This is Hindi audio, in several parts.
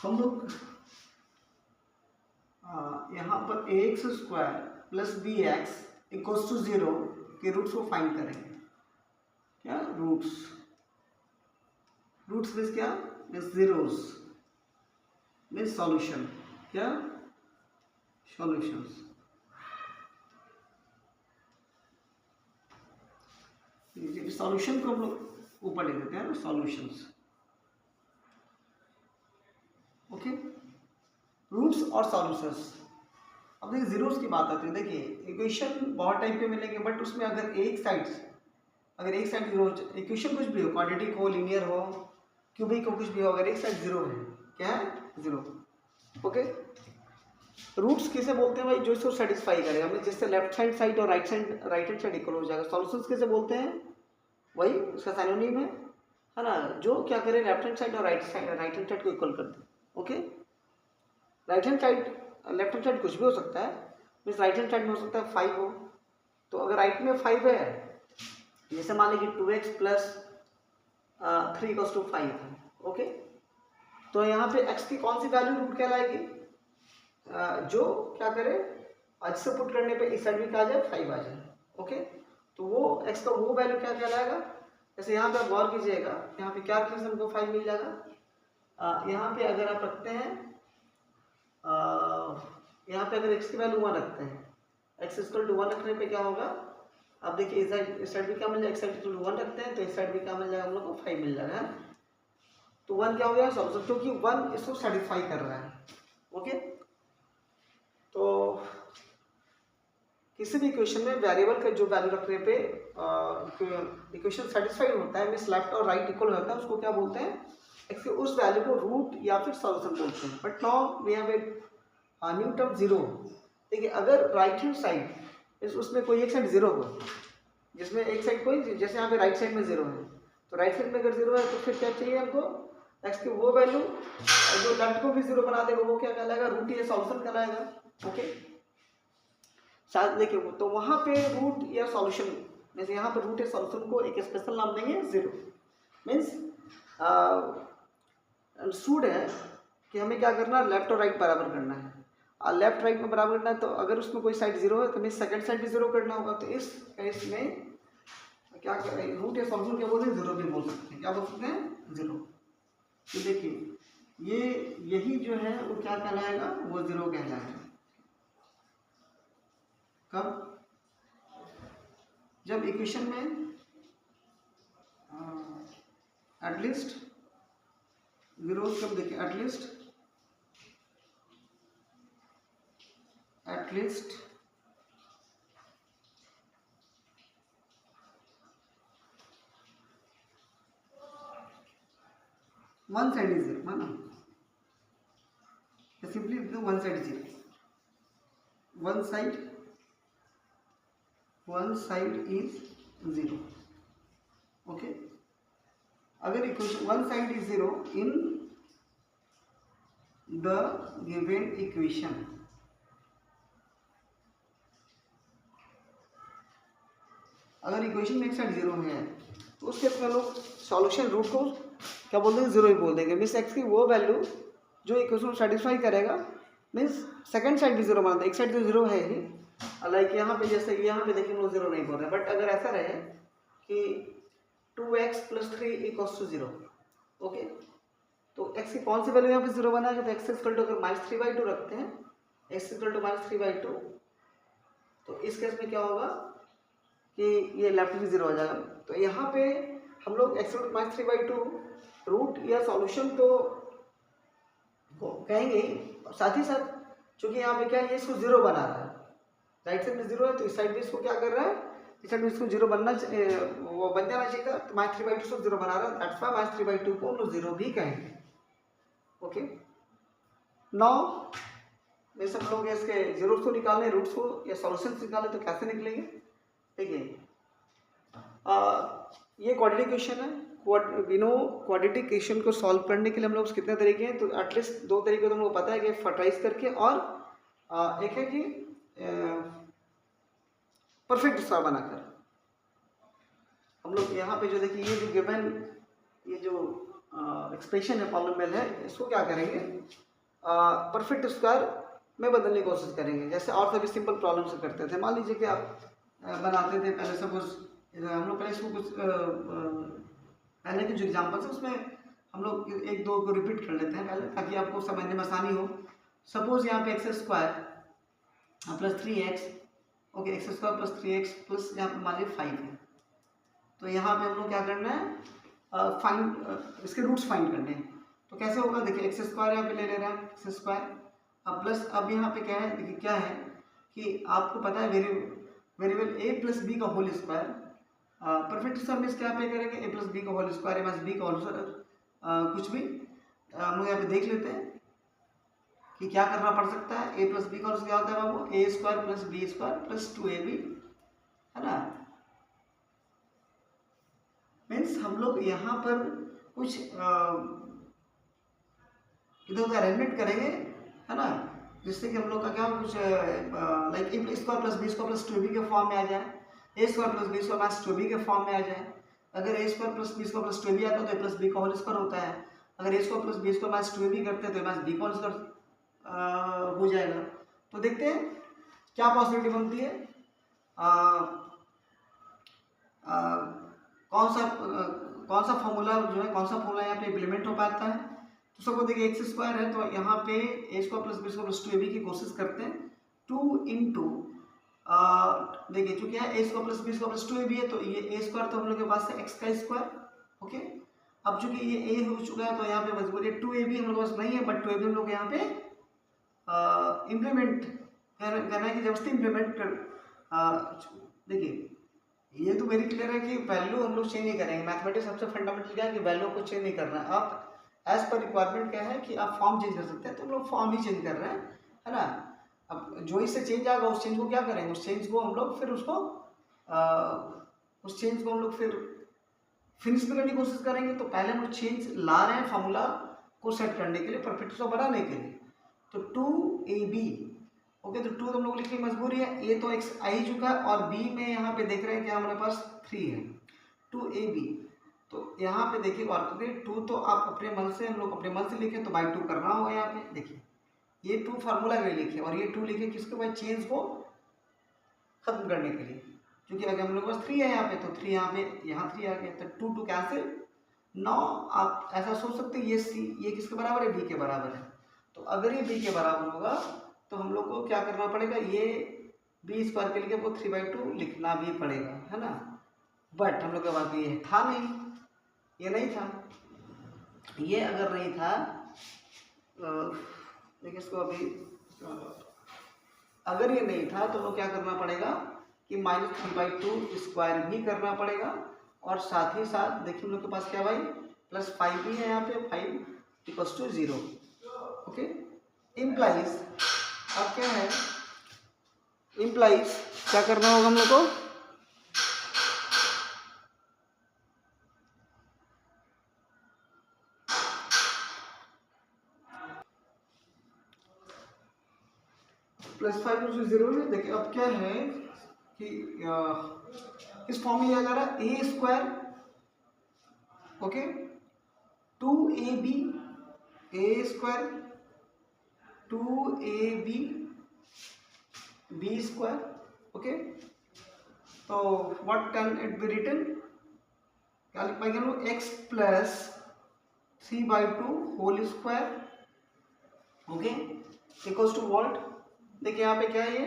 हम लोग यहाँ पर ax square plus B X equals to 0 के रूट्स को फाइंड करेंगे। क्या रूट्स मीन्स क्या मीन्स जीरोस मीन्स सॉल्यूशन। क्या सॉल्यूशंस। सॉल्यूशन को हम लोग ऊपर लिख देते हैं ना, सॉल्यूशंस। ओके, रूट्स और सॉल्यूशंस। अब देखिए जीरोस की बात आती है। देखिए इक्वेशन बहुत टाइप के मिलेंगे, बट उसमें अगर एक साइड जीरो, इक्वेशन कुछ भी हो, क्वाड्रेटिक हो, लीनियर हो, क्यूबिक हो, कुछ भी हो, अगर एक साइड जीरो है, क्या है जीरो। ओके, रूट्स किसे बोलते हैं भाई, जो इसको सेटिस्फाई करेगा, मतलब जिससे लेफ्ट हैंड साइड और राइट हैंड साइड इक्वल हो जाएगा। सॉल्यूशंस किसे बोलते हैं, वही उसका सिनोनिम है ना, जो क्या करे लेफ्ट हैंड साइड और राइट हैंड साइड को इक्वल कर दे। Okay, right hand side left hand side कुछ भी हो सकता है, मीन्स राइट हैंड साइड में हो सकता है 5 हो, तो अगर राइट में 5 है, जैसे मान लीजिए 2x प्लस 3 इक्वल्स टू 5 है। ओके, तो यहाँ पे x की कौन सी वैल्यू रूट कहलाएगी, जो क्या करे x से पुट करने पे इस साइड भी क्या आ जाए 5 आ जाए। ओके, तो वो x का वो वैल्यू क्या कहलाएगा, जैसे यहाँ पे आप गौर कीजिएगा, यहाँ पे क्या रखने से हमको 5 मिल जाएगा। यहाँ पे अगर आप रखते हैं, यहाँ पे अगर x की वैल्यू 1 रखते हैं, x इक्वल टू 1 रखने पे क्या होगा, अब देखिए इस साइड भी क्या मिल जाएगा, x इक्वल टू 1 रखते हैं तो इस साइड भी क्या मिल जाएगा हम लोग को 5 मिल जाएगा। तो 1 क्या हो गया सॉल्यूशन, क्योंकि 1 इसको सेटिस्फाई कर रहा है। ओके, तो किसी भी इक्वेशन में वेरिएबल का जो वैल्यू रखने पे इक्वेशन सेटिस्फाइड होता है, मींस लेफ्ट और राइट इक्वल होता है, उसको क्या बोलते हैं, एक्चुअली उस वैल्यू को रूट या फिर सॉल्यूशन बोलते हैं। But now we have a new term zero. देखिए अगर राइट हैंड साइड उसमें कोई एक साइड जीरो हो, जिसमें एक साइड कोई, जैसे यहाँ पे राइट साइड में जीरो है, तो राइट साइड में अगर जीरो है तो फिर क्या चाहिए हमको, एक्स की वो वैल्यू जो लेफ्ट को भी जीरो बना देगा वो क्या कहलाएगा, रूट या सॉल्यूशन कहलाएगा। ओके, शायद देखिए तो वहाँ पे रूट या सॉल्यूशन, जैसे यहाँ पे रूट या सॉल्यूशन को एक स्पेशल नाम देंगे जीरो। मीन्स अंडरस्टूड है कि हमें क्या करना है, लेफ्ट और राइट बराबर करना है, और लेफ्ट राइट में बराबर करना है, तो अगर उसमें कोई साइड जीरो है तो हमें सेकंड साइड भी जीरो करना होगा। तो इस केस में क्या करें, रूट या सॉल्यूशन क्या बोलते हैं, जीरो भी बोल सकते हैं। क्या बोल सकते हैं, जीरो। तो देखिए ये यही जो है वो क्या कहलाएगा, वो जीरो कहलाएगा। कब, जब इक्वेशन में एटलीस्ट जीरो, कब देखिए at least one side is zero, है ना, simply one side zero, one side is zero. Okay, अगर equation one side is zero in the given equation, अगर इक्वेशन में एक साइड जीरो है तो उस केस में लोग सॉल्यूशन रूट को क्या बोल देंगे, जीरो ही बोल देंगे। मीन्स एक्स की वो वैल्यू जो इक्वेशन को सेटिस्फाई करेगा, मीन्स सेकंड साइड भी जीरो मानते हैं, एक साइड तो जीरो है ही, लाइक यहाँ पे जैसे यहाँ पे देखिए हम लोग जीरो नहीं बोल रहे, बट अगर ऐसा रहे कि 2x plus 3 equals to zero, okay, तो x की कौन सी वैल्यू यहाँ पे जीरो बना है, तो x इक्वल टू अगर -3/2 रखते हैं, x इक्वल टू -3/2, तो इस केस में क्या होगा कि ये लेफ्ट भी जीरो हो जाएगा। तो यहाँ पे हम लोग x इक्वल टू -3/2 रूट या सॉल्यूशन तो कहेंगे, और साथ ही साथ चूंकि यहाँ पे क्या है, ये इसको जीरो बना रहा है, राइट साइड में जीरो है तो इस साइड भी इसको क्या कर रहा है, इस साइड में इसको जीरो बनना वो बन जाना चाहिए था, तो -3/2 से जीरो बना रहा है, दैट्स व्हाई -3/2 को हम लोग जीरो भी कहेंगे। ओके, नाउ मैं सब लोग इसके जीरोस को निकालने, रूट्स को या सॉल्यूशंस निकालने, तो कैसे निकलेंगे, देखिए ये क्वाड्रेटिक इक्वेशन है, नो क्वाड्रेटिक इक्वेशन को सॉल्व करने के लिए हम लोग कितने तरीके हैं, तो एटलीस्ट दो तरीके तो हमको पता है कि फैक्टराइज करके, और एक है कि परफेक्ट स्क्वायर बनाकर। हम लोग यहाँ पे जो देखिए ये जो गिवन, ये जो एक्सप्रेशन है, पॉलिनोमियल है, इसको क्या करेंगे परफेक्ट स्क्वायर में बदलने की कोशिश करेंगे। जैसे और सभी सिंपल प्रॉब्लम से करते थे। मान लीजिए कि आप बनाते थे पहले, सपोज हम लोग पहले इसको कुछ पहले के जो एग्जाम्पल्स है उसमें हम लोग एक दो को रिपीट कर लेते हैं पहले, ताकि आपको समझने में आसानी हो। सपोज यहाँ पे x square plus 3x, okay, X square plus 3x plus यहाँ पे मान लीजिए 5 है। तो यहाँ पे हम लोग क्या करना है फाइंड इसके रूट्स फाइंड करने हैं। तो कैसे होगा, देखिए एक्स स्क्वायर यहाँ पे ले रहे हैं एक्स स्क्वायर, अब प्लस अब यहाँ पे क्या है, देखिए क्या है कि आपको पता है वेरिएबल a प्लस बी का होल स्क्वायर, परफेक्ट सम में क्या पे करेंगे a प्लस बी का होल स्क्वायर माइनस बी का होल स्क्वायर, कुछ भी हम लोग यहाँ पे देख लेते हैं कि क्या करना पड़ सकता है। a प्लस बी का होल क्या होता है बाबू, A square plus B square plus 2ab, है ना। मीन्स हम लोग यहाँ पर कुछ इधर उधर अरेंजमेंट करेंगे, है ना, जिससे कि हम लोग का क्या कुछ like A square plus B square plus 2b के फॉर्म में आ जाए, A square plus B square plus 2b के फॉर्म में आ जाए। अगर A square plus B square plus 2b आता है तो ए प्लस बी का होल स्क्वायर होता है। अगर A square plus B square plus 2b करते हैं तो ए प्लस बी का होल स्क्वायर हो जाएगा। तो देखते हैं क्या पॉसिबिलिटी बनती है, कौन सा फॉर्मूला जो है, कौन सा फॉर्मूला यहाँ पे इम्प्लीमेंट हो पाता है। तो सबको देखिए एक्स स्क्वायर है तो यहाँ पे A square plus B square plus 2ab की कोशिश करते हैं। 2 इंटू देखिए चूंकि है A square plus B square plus 2ab है तो ये ए स्क्वायर तो हम लोग के पास है एक्स का स्क्वायर, ओके। अब चूंकि ये ए हो चुका है तो यहाँ पे मजबूरी 2ab हम लोग के पास नहीं है, बट 2ab हम लोग यहाँ पे इम्प्लीमेंट करना है कि जबरदस्ती इम्प्लीमेंट कर। देखिए ये तो वेरी क्लियर है कि वैल्यू हम लोग चेंज नहीं करेंगे। मैथमेटिक्स सबसे फंडामेंटल क्या है कि वैल्यू को चेंज नहीं करना है। आप एज पर रिक्वायरमेंट क्या है कि आप फॉर्म चेंज कर सकते हैं, तो हम लोग फॉर्म ही चेंज कर रहे हैं, है ना। अब जो इससे चेंज आएगा उस चेंज को क्या करेंगे, उस चेंज को हम लोग फिर उसको उस चेंज को हम लोग फिर फिनिश भी करने की कोशिश करेंगे। तो पहले हम लोग चेंज ला रहे हैं फॉर्मूला को सेट करने के लिए, परफेक्ट को बनाने के लिए। तो 2ab, ओके, तो 2 तो हम लोग लिखने की मजबूरी है, ए तो एक्स आ ही चुका है और बी में यहाँ पे देख रहे हैं कि हमारे पास 3 है, 2ab। तो यहाँ पे देखिए और करके 2 तो आप अपने मन से, हम लोग अपने मन से लिखे तो बाई 2 करना होगा। यहाँ पे देखिए ये 2 फार्मूला के लिए लिखे और ये 2 लिखे किसके बाद, चेंज को खत्म करने के लिए। क्योंकि अगर हम लोग के पास 3 है यहाँ पे तो 3 यहाँ पे, यहाँ 3 आ गया तो 2 कैंसिल। 9 आप ऐसा सोच सकते हैं ये सी ये किसके बराबर है, बी के बराबर है। तो अगर ये बी के बराबर होगा तो हम लोग को क्या करना पड़ेगा, ये बी स्क्वायर के लिए आपको 3/2 लिखना भी पड़ेगा, है ना। बट हम लोग के पास ये था नहीं, ये नहीं था। ये अगर नहीं था देखिए इसको अभी अगर ये नहीं था तो हम लोग क्या करना पड़ेगा कि -3/2 स्क्वायर भी करना पड़ेगा। और साथ ही साथ देखिए हम लोग के पास क्या भाई +5 भी है यहाँ पे, 5 = 0, ओके। इम्प्लाइज अब क्या है, इम्प्लाइज क्या करना होगा हम लोग को, +5 = 0 है। देखिए अब क्या है कि इस फॉर्म में क्या कर रहा है, A square, okay, 2ab, A square 2ab B square, okay. तो what can it be written, क्या लिख पाएंगे हम लोग, X plus 3/2 whole square, okay, equals to what. देखिए यहाँ पे क्या है, ये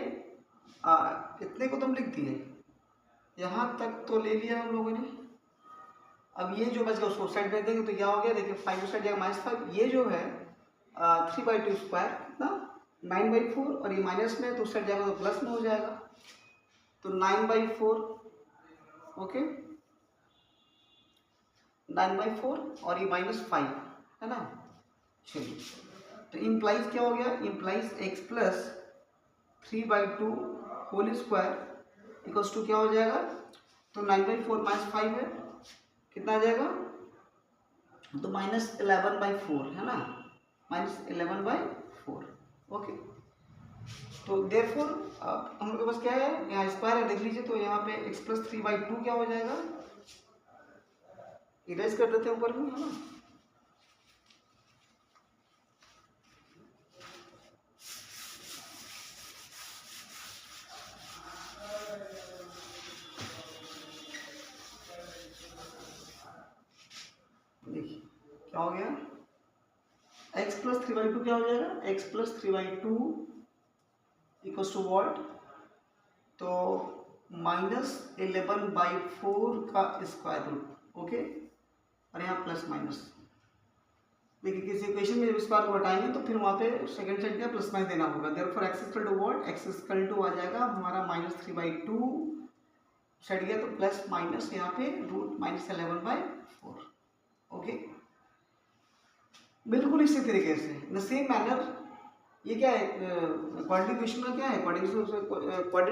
इतने को तुम लिख दिए, यहाँ तक तो ले लिया हम लोगों ने। अब ये जो बच गया उसको साइड में देंगे तो क्या हो गया, देखिए 5 साइड जाएगा -5। ये जो है 3/2 स्क्वायर कितना 9/4 और ये माइनस में तो उस साइड जाएगा तो प्लस में हो जाएगा, तो 9/4, ओके, 9/4 और ये -5, है ना। चलिए तो इम्प्लाइज क्या हो गया, implies x plus 3/2 whole square equals to क्या हो जाएगा, तो 9/4 -5 है, कितना आ जाएगा, तो -11/4, है ना, -11/4, ओके। तो देयरफॉर हम लोग के पास क्या है, यहाँ स्क्वायर है देख लीजिए, तो यहाँ पे x + 3/2 क्या हो जाएगा, इरेज कर देते हैं ऊपर में, है ना, क्या हो गया, x प्लस 3/2 क्या हो जाएगा, x plus 3/2 equals to what, तो -11/4 का स्क्वायर रूट, ओके। और यहाँ प्लस माइनस, देखिए किसी इक्वेशन में जब इस बार को हटाएंगे तो फिर वहाँ पे सेकंड साइड क्या प्लस माइनस देना होगा, therefore x equal to what, x equal to आ जाएगा हमारा -3/2 साइड गया तो प्लस माइनस यहाँ पे रूट -11/4, ओके। बिल्कुल इसी तरीके से इन द सेम मैनर ये क्या है, क्वाड्रेटिक इक्वेशन का क्या है, क्वाड्रेटिक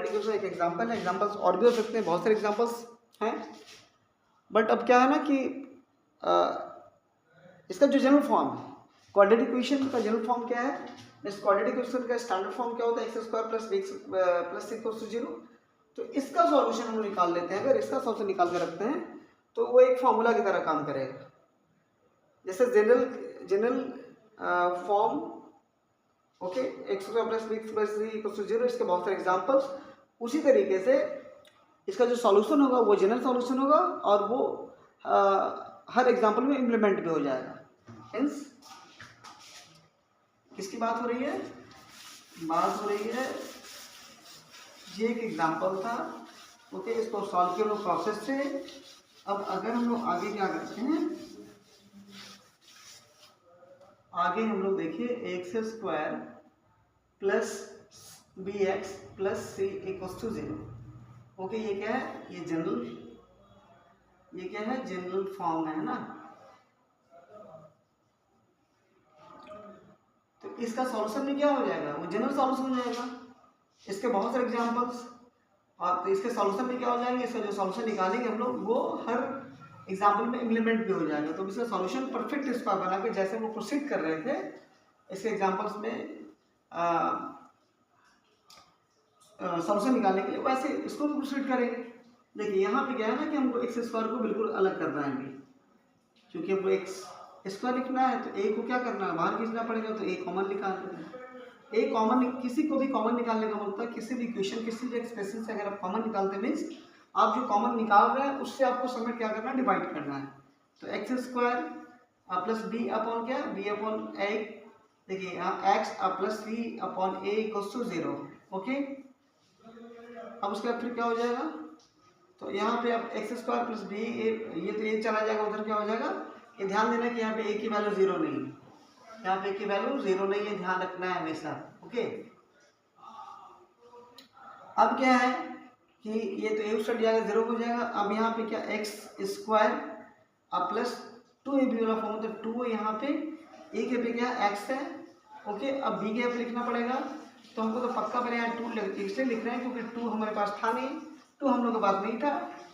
इक्वेशन का एक एग्जांपल है, एग्जांपल्स और भी हो सकते हैं, बहुत सारे एग्जांपल्स हैं, बट अब क्या है ना कि इसका जो जनरल फॉर्म है क्वाड्रेटिक इक्वेशन का जनरल फॉर्म क्या है, इस क्वाड्रेटिक इक्वेशन का स्टैंडर्ड फॉर्म क्या होता है, x² + bx + c = 0। तो इसका सॉल्यूशन हम निकाल लेते हैं, अगर इसका सॉल्यूशन निकाल कर रखते हैं तो वो एक फार्मूला की तरह काम करेगा, जैसे general form, okay, x² + bx + c = 0, इसके बहुत सारे एग्जांपल्स। उसी तरीके से इसका जो सॉल्यूशन होगा वो जनरल सॉल्यूशन होगा और वो हर एग्जांपल में इम्प्लीमेंट भी हो जाएगा। Hence, किसकी बात हो रही है, बात हो रही है, ये एक एग्जांपल था, ओके, इसको सॉल्व किया लोग प्रोसेस से। अब अगर हम लोग आगे क्या करते हैं, आगे हम लोग देखिए x² + bx + c = 0, ओके। ये क्या है, ये क्या है, जनरल फॉर्म है ना। तो इसका सॉल्यूशन में क्या हो जाएगा, वो जनरल सॉल्यूशन हो जाएगा, इसके बहुत सारे एग्जांपल्स, और तो इसके सॉल्यूशन में क्या हो जाएंगे, इसका जो सॉल्यूशन निकालेंगे हम लोग वो हर एग्जांपल में इम्प्लीमेंट भी हो जाएगा। तो इसका सॉल्यूशन परफेक्ट इसका बना के जैसे वो प्रोसीड कर रहे थे इसके एग्जांपल्स में सॉल्यूशन निकालने के लिए, वैसे इसको भी प्रोसीड करेंगे। देखिए यहाँ पे क्या है ना कि हमको x² को बिल्कुल अलग करना है अभी, क्योंकि हमको x² लिखना है तो a को क्या करना है, बाहर खींचना पड़ेगा, तो a कॉमन निकाल देना है। a कॉमन, किसी को भी कॉमन निकालने का मतलब है किसी भी इक्वेशन, किसी भी एक्सप्रेशन से अगर आप कॉमन निकालते हैं मीन्स आप जो कॉमन निकाल रहे हैं उससे आपको समेट क्या करना है, डिवाइड करना है। तो x² प्लस b अपॉन क्या, b अपॉन a, देखिए यहाँ x plus c upon a = 0, okay. अब उसके बाद फिर क्या हो जाएगा, तो यहाँ पे अब x² प्लस b, ये तो ये चला जाएगा उधर, क्या हो जाएगा, ये ध्यान देना कि यहाँ पे a की वैल्यू 0 नहीं है, यहाँ पे a की वैल्यू 0 नहीं है, ध्यान रखना है हमेशा, ओके। अब क्या है कि ये तो a उठ जाएगा, 0 हो जाएगा। अब यहाँ पे क्या, x² प्लस 2ab वाला फॉर्म, तो 2 यहाँ पे, a के पे क्या x है, ओके। अब b के पे लिखना पड़ेगा, तो हमको तो पक्का पहले यहाँ 2 इसलिए लिख रहे हैं क्योंकि 2 हमारे पास था नहीं, 2 हम लोग के पास नहीं था,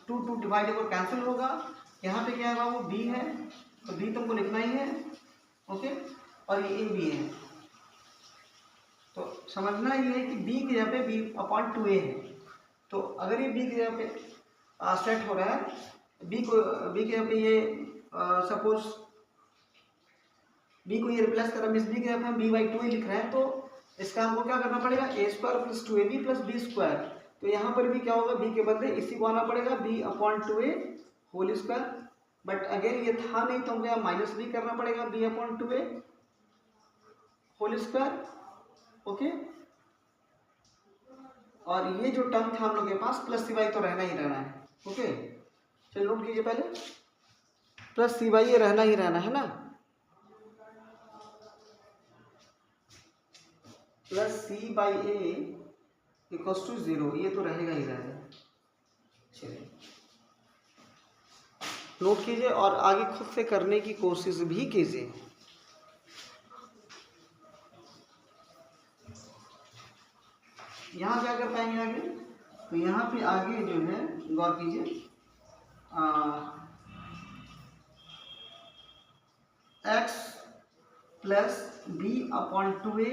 2 डिवाइड होकर कैंसिल होगा। यहाँ पे क्या है वो b है, तो b तुमको लिखना ही है, ओके। और ये a भी है, तो समझना ये है कि b की जगह पे b/2a है। तो अगर ये b की जगह पे सेट हो रहा है, b की जगह पे ये सपोज b को ये रिप्लेस कर रहा है, मीन्स b की जगह पे हम b/2a लिख रहे हैं, तो इसका हमको क्या करना पड़ेगा, a² plus 2ab plus b²। तो यहाँ पर भी क्या होगा, b के बदले इसी को आना पड़ेगा, b/2a whole square. But again ये था नहीं तो हमको यहाँ माइनस भी करना पड़ेगा, b/2a होल स्क्वायर, ओके। और ये जो टर्म था हम लोग के पास प्लस cy तो रहना ही रहना है, ओके। चलिए नोट कीजिए पहले, प्लस cy ये रहना ही रहना है ना, प्लस c/a = 0, ये तो रहेगा ही रहेगा। चलिए नोट कीजिए और आगे खुद से करने की कोशिश भी कीजिए। यहाँ क्या कर पाएंगे आगे, तो यहाँ पे आगे जो है गौर कीजिए, x plus b/2a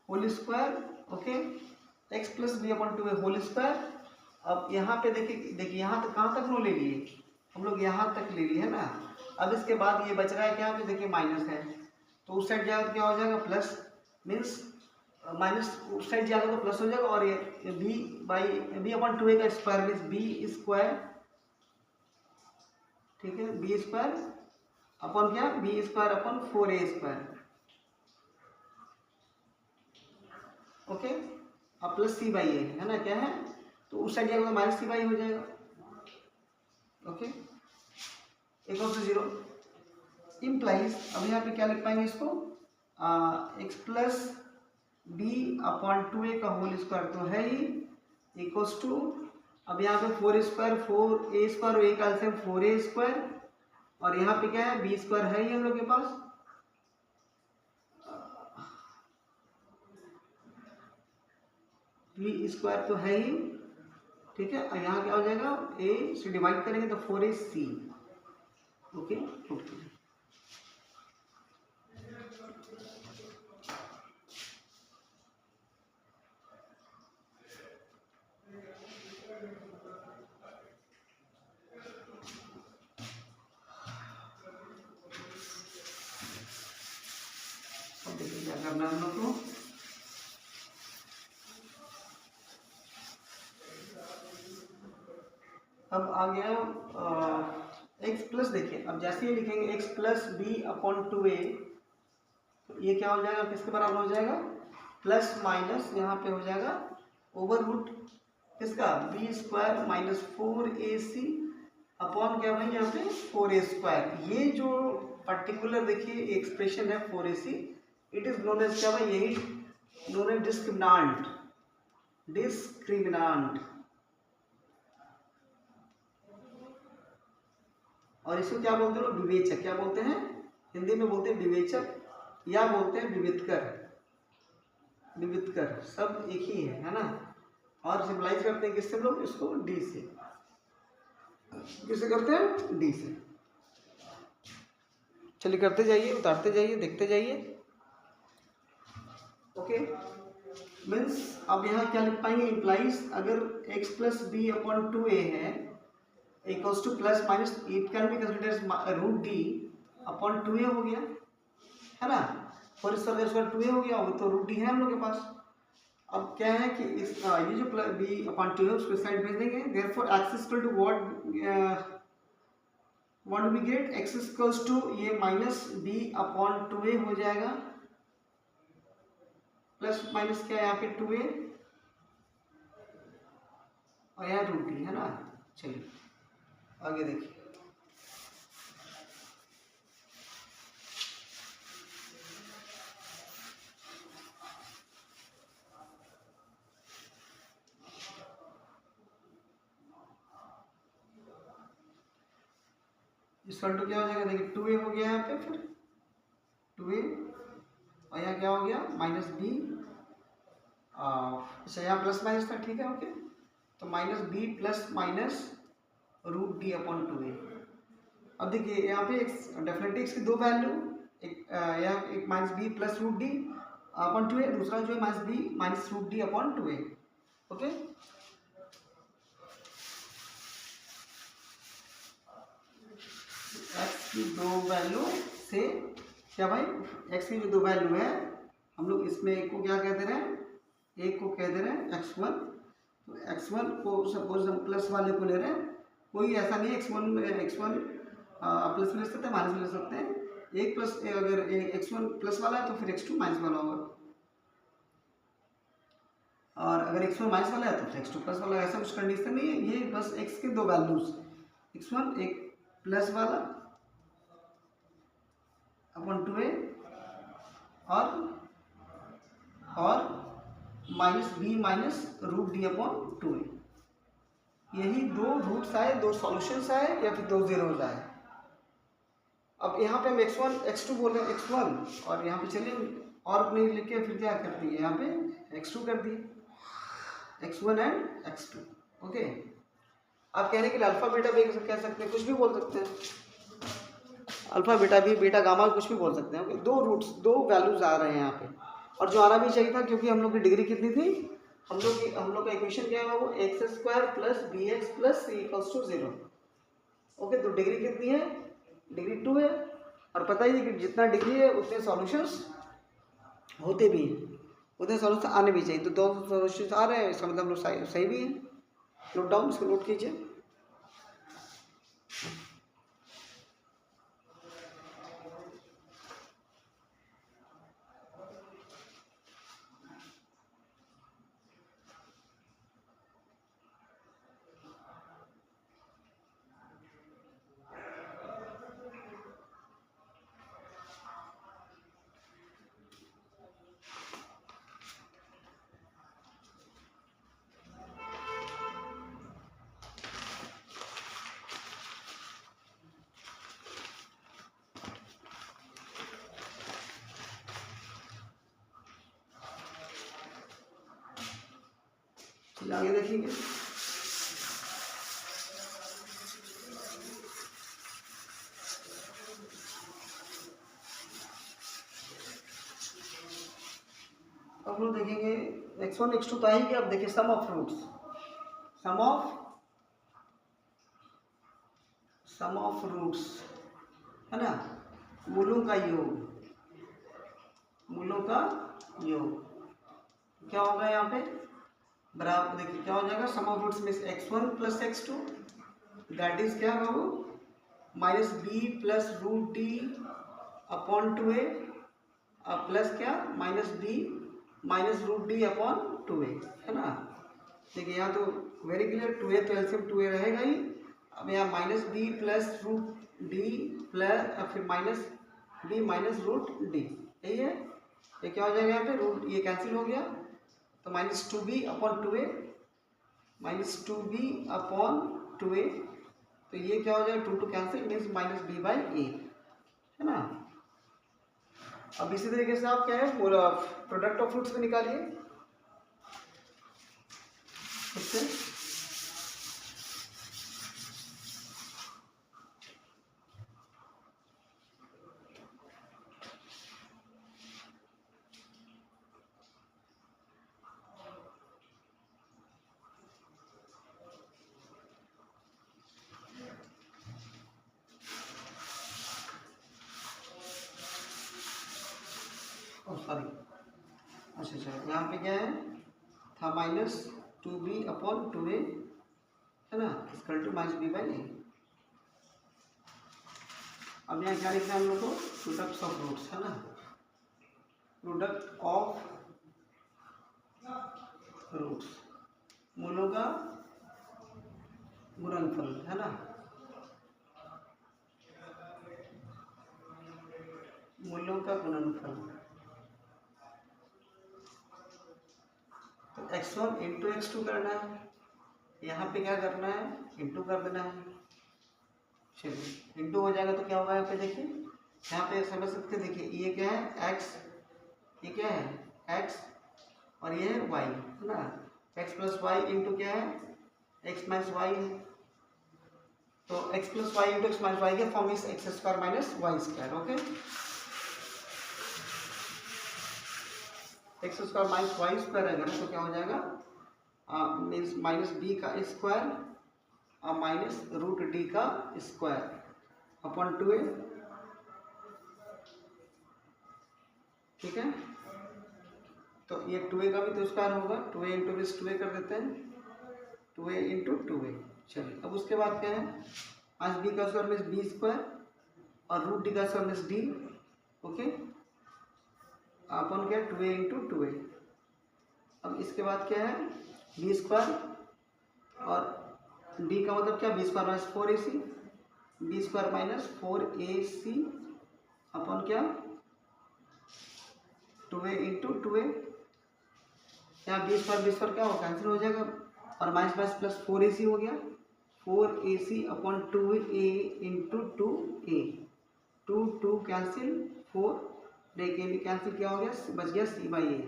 whole square, okay, x plus b/2a whole square. अब यहाँ पे देखिए यहाँ तक कहाँ तक नो ले लिए हम लोग, यहाँ तक ले लिए है ना। अब इसके बाद ये बच रहा है क्या, पे देखिए माइनस है, तो उस साइड जाएगा तो क्या हो जाएगा, प्लस, मीन्स माइनस उस साइड जाएगा तो प्लस हो जाएगा, और ये b/2a का स्क्वायर मीन्स b², ठीक है, b² अपॉन क्या, b square upon 4a², okay. अब प्लस सी बाई ए है ना, क्या है, तो उस साइड जाएगा तो माइनस सी बाई हो जाएगा, ओके। एक और 0 इम्प्लाइज, अब यहाँ पे क्या लिख पाएंगे इसको, x plus B upon 2a का होल स्क्वायर तो है ही, इक्वल्स टू, अब यहाँ पे 4a² 4a² और a का एलसीएम 4a², और यहाँ पे क्या है, b² है ही हम लोग के पास, b² तो है ही, ठीक है। और यहाँ क्या हो जाएगा, a से डिवाइड करेंगे तो 4ac, ओके। अब देखिए क्या करना है हम लोग को, अब आ गया एक्स प्लस, देखिए अब जैसे ही लिखेंगे x plus B upon 2a, तो ये क्या हो जाएगा, किसके बराबर हो जाएगा, प्लस माइनस यहाँ पे हो जाएगा ओवर रूट किसका, b² माइनस 4ac अपॉन क्या भाई यहाँ पे 4a²। ये जो पर्टिकुलर देखिए एक्सप्रेशन है 4ac, it is known as क्या भाई, यही नोन एज डिस्क्रिमिनांट, डिस्क्रिमिनांट। और इसको क्या बोलते हैं, विवेचक, क्या बोलते हैं, हिंदी में बोलते हैं विवेचक या बोलते हैं विविधकर, विविधकर सब एक ही है ना। और सिंपलाइज करते हैं किससे लोग, इसको डी से, किससे करते हैं, डी से। चलिए करते जाइए, उतारते जाइए, देखते जाइए, ओके। मीन्स अब यहाँ क्या लिख पाएंगे, इम्प्लाइज अगर x plus B upon 2a है equals to plus minus, it can be considered root D upon 2a हो गया, है ना, और इस तरह से 2a हो गया, तो रूट डी है हम लोग के पास। अब क्या है कि इस ये जो प्लस बी अपॉन 2 है उसको साइड भेज देंगे, therefore x equal to what we get, x equals to ये माइनस बी अपॉन 2a हो जाएगा, प्लस माइनस क्या है यहाँ पे 2a और यहाँ रूट डी, है ना। चलिए आगे देखिए, इसका टू क्या हो जाएगा, देखिए 2a हो गया यहाँ पे, फिर 2a और यहाँ क्या हो गया माइनस बी, अच्छा यहाँ प्लस माइनस था, ठीक है, ओके। तो minus B plus minus root D upon 2a। अब देखिए यहाँ पे डेफिनेटली एक्स की दो वैल्यू, एक यहाँ एक minus B plus root D upon 2a, दूसरा जो है minus B minus root D upon 2a, okay. X की दो वैल्यू से क्या भाई, एक्स की जो दो वैल्यू है हम लोग इसमें एक को क्या कह दे रहे हैं, एक को कह दे रहे हैं x1, तो x1 को सपोज हम प्लस वाले को ले रहे हैं, कोई ऐसा नहीं है x1 प्लस ले सकते हैं माइनस ले सकते हैं, एक प्लस अगर x1 प्लस वाला है तो फिर x2 माइनस वाला होगा, और अगर x1 माइनस वाला है तो फिर x2 प्लस वाला, ऐसा कुछ कंडीशन नहीं है, ये बस x के दो वैल्यूज, x1 एक प्लस वाला अपॉन 2a और minus B minus root D upon 2a, यही दो रूट्स आए, दो सॉल्यूशंस आए या फिर दो जीरोज आए। अब यहाँ पे हम x1 x2 बोल रहे हैं, x1 और यहाँ पे चलिए और अपने लिख के फिर क्या कर दिए, यहाँ पे x2 कर दिए, x1 एंड x2, ओके। आप कहने के लिए अल्फा बीटा भी कह सकते हैं, कुछ भी बोल सकते हैं, अल्फा बीटा भी, बीटा गामा कुछ भी बोल सकते हैं, ओके। दो रूट्स, दो वैल्यूज आ रहे हैं यहाँ पे, और जो आना भी चाहिए था क्योंकि हम लोग की डिग्री कितनी थी, हम लोग का इक्वेशन क्या है वो x² plus B x plus c equals to 0, okay. तो डिग्री कितनी है, डिग्री 2 है, और पता ही है कि जितना डिग्री है उतने सॉल्यूशंस होते भी हैं, उतने सॉल्यूशन आने भी चाहिए, तो दो सॉल्यूशंस आ रहे हैं, इसका मतलब हम लोग सही भी है। नोट डाउन, इसको नोट कीजिए। चलिए आगे देखेंगे। अब लोग देखेंगे x1 x2 तो आएंगे। अब देखिए sum of fruits, sum of roots है ना, मूलों का योग, मूलों का योग क्या होगा यहाँ पे बराबर। देखिए क्या हो जाएगा, सम ऑफ रूट्स में x1 plus x2 that is क्या होगा वो minus B plus root D upon 2a plus क्या minus B minus root D upon 2a है ना। देखिए यहाँ तो वेरी क्लियर 2a तो एलसीएम 2a रहेगा ही। अब यहाँ minus B plus root D plus फिर minus B minus root D, यही है। ये क्या हो जाएगा यहाँ पे रूट ये कैंसिल हो गया तो minus 2b upon 2a minus 2b upon 2a, तो ये क्या हो जाएगा 2 two cancel means minus b by ए है ना। अब इसी तरीके से आप क्या है पूरा प्रोडक्ट ऑफ फ्रूट्स में निकालिए उससे। सॉरी अच्छा यहाँ पे क्या है था माइनस 2b अपॉन 2a है ना equal to minus b by A. अब यहाँ क्या लिखना है हम लोग को प्रोडक्ट्स ऑफ रूट्स है ना, प्रोडक्ट ऑफ रूट्स मूलों का गुणनफल है ना, मूलों का गुणनफल। तो x1 इंटू x2 करना है, यहाँ पे क्या करना है इंटू कर देना है। चलिए इंटू हो जाएगा तो क्या होगा यहाँ पे देखिए, यहाँ पे समझ सकते देखिए ये क्या है x, ये क्या है x और ये है y है ना। x प्लस वाई इंटू क्या है x माइनस वाई है, तो x plus Y into X minus Y के form is X square minus Y square. Okay X square minus Y square रहेगा ना तो क्या हो जाएगा मीन्स माइनस बी का स्क्वायर और माइनस रूट डी का स्क्वायर अपॉन 2a, ठीक है। तो ये 2a का भी तो स्क्वायर होगा, 2a इंटू बीस 2a कर देते हैं, 2a इंटू 2a। चलिए अब उसके बाद क्या है माइनस बी का स्क्वायर मीन्स बी स्क्वायर और रूट डी का स्क्वायर मीन्स डी, ओके अपन क्या 2a इंटू 2a। अब इसके बाद क्या है बी स्क्वायर और डी का मतलब क्या b square minus 4ac, b square minus 4ac upon क्या 2a इंटू 2a। यहाँ बी स्क्वायर क्या हो कैंसिल हो जाएगा और माइनस माइनस प्लस 4ac हो गया, 4ac upon 2a into 2a, 2 cancel 4 देखिए कैंसिल क्या हो गया बच गया c by a.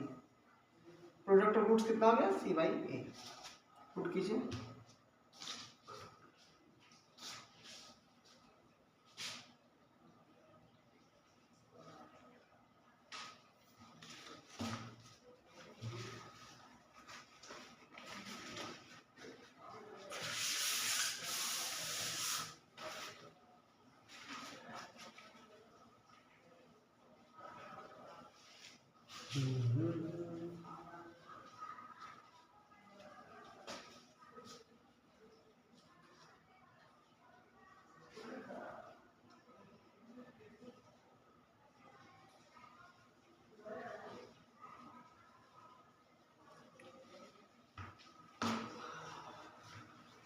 Product of roots कितना हो गया c बाई ए। पुट कीजिए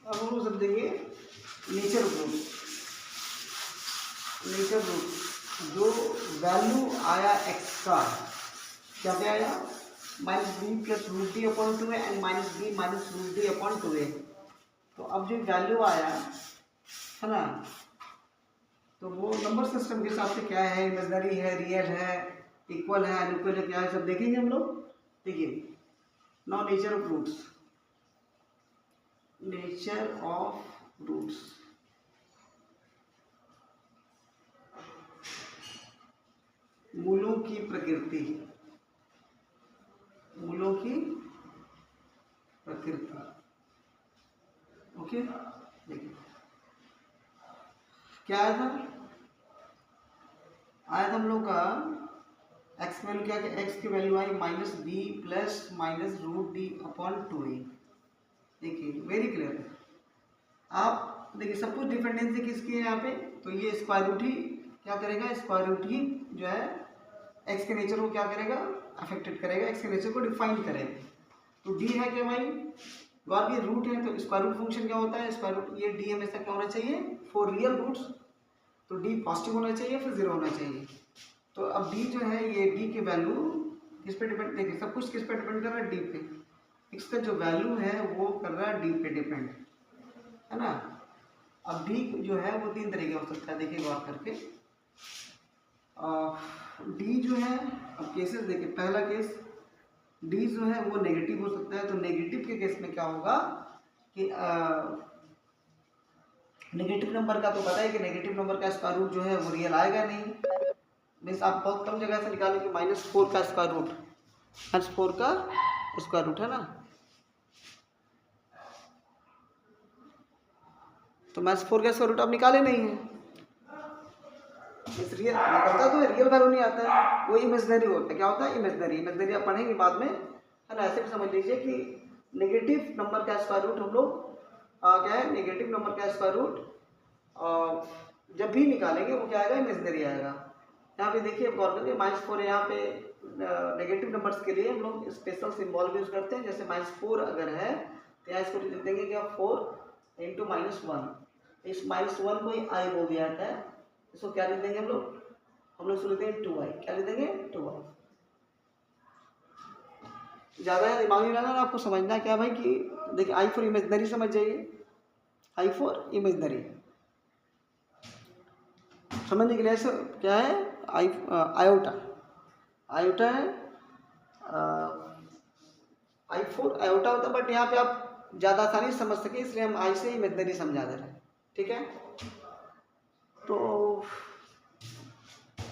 अब हम लोग समझेंगे नेचर रूट। नेचर रूट जो वैल्यू आया x का क्या क्या आया minus B plus root D upon 2a and minus B minus root D upon 2a। तो अब जो वैल्यू आया है ना तो वो नंबर सिस्टम के हिसाब से क्या है इमेजिनरी है रियल है इक्वल है अनइक्वल है क्या है सब देखेंगे हम लोग। देखिए now nature of roots nature of roots, मूलों की प्रकृति, मूलों की प्रकृति। ओके, देखिए क्या आया था, हम लोग का एक्स वैल्यू क्या, एक्स की वैल्यू आई minus B plus minus root D upon 2a। देखिए वेरी क्लियर है। आप देखिए सब कुछ डिपेंडेंसी किसकी है यहाँ पे, तो ये स्क्वायर रूट ही क्या करेगा, स्क्वायर रूट ही जो है एक्स के नेचर को क्या करेगा, अफेक्टेड करेगा, एक्स के नेचर को डिफाइन करेगा। तो डी है क्या भाई, और ये रूट है तो स्क्वायर रूट फंक्शन क्या होता है, स्क्वायर रूट, ये डी हमेशा क्या होना चाहिए, फॉर रियल रूट्स तो डी पॉजिटिव होना चाहिए फिर जीरो होना चाहिए। तो अब डी जो है ये डी की वैल्यू किस पे डिपेंड, देखिए सब कुछ किस पे डिपेंड कर रहा है, डी पे, इसका जो वैल्यू है वो कर रहा है डी पे डिपेंड, है ना। अब डी जो है वो तीन तरीके हो सकता है, देखिए गौर करके। डी जो है, अब केसेस देखिए, पहला केस डी जो है वो नेगेटिव हो सकता है, तो नेगेटिव के केस में क्या होगा कि नेगेटिव नंबर का तो पता है कि नेगेटिव नंबर का स्क्वायर रूट जो है वो रियल आएगा नहीं, मीन्स आप बहुत कम जगह से निकालेंगे -4 का स्क्वायर रूट, -4 का स्क्वायर रूट, है ना। तो -4 का स्क्वायर रूट आप निकाले नहीं है, इस रियल निकलता तो रियल वैल्यू नहीं आता है, वो इमेजिनरी होता है। क्या होता है, इमेजिनरी। इमेजिनरी आप पढ़ेंगे बाद में, है ना। ऐसे भी समझ लीजिए कि नेगेटिव नंबर का स्क्वायर रूट हम लोग क्या है, नेगेटिव नंबर का स्क्वायर रूट जब भी निकालेंगे वो क्या आएगा, इमेजिनरी आएगा। यहाँ पे देखिए गौर करिए, -4 है यहाँ पे, नेगेटिव नंबर्स के लिए हम लोग स्पेशल सिंबल यूज करते हैं। जैसे -4 अगर है तो यहाँ इसको लिख देंगे क्या, 4 इंटू -1, इस -1 को ही आई बोल दिया जाता है, इसको क्या लिख देंगे हम लोग इसको लिख देंगे 2i, क्या लिख देंगे 2i। ज़्यादा दिमाग नहीं लगाना, आपको समझना क्या भाई कि देखिए आई फॉर इमेजिनरी समझ जाइए, आई फॉर इमेजिनरी समझने के लिए ऐसे क्या है, आयोटा, आयोटा है, आई फॉर आयोटा होता है, बट यहाँ पे आप ज़्यादा आसानी से समझ सके इसलिए हम आई से इमेजिनरी समझा दे रहे हैं, ठीक है। तो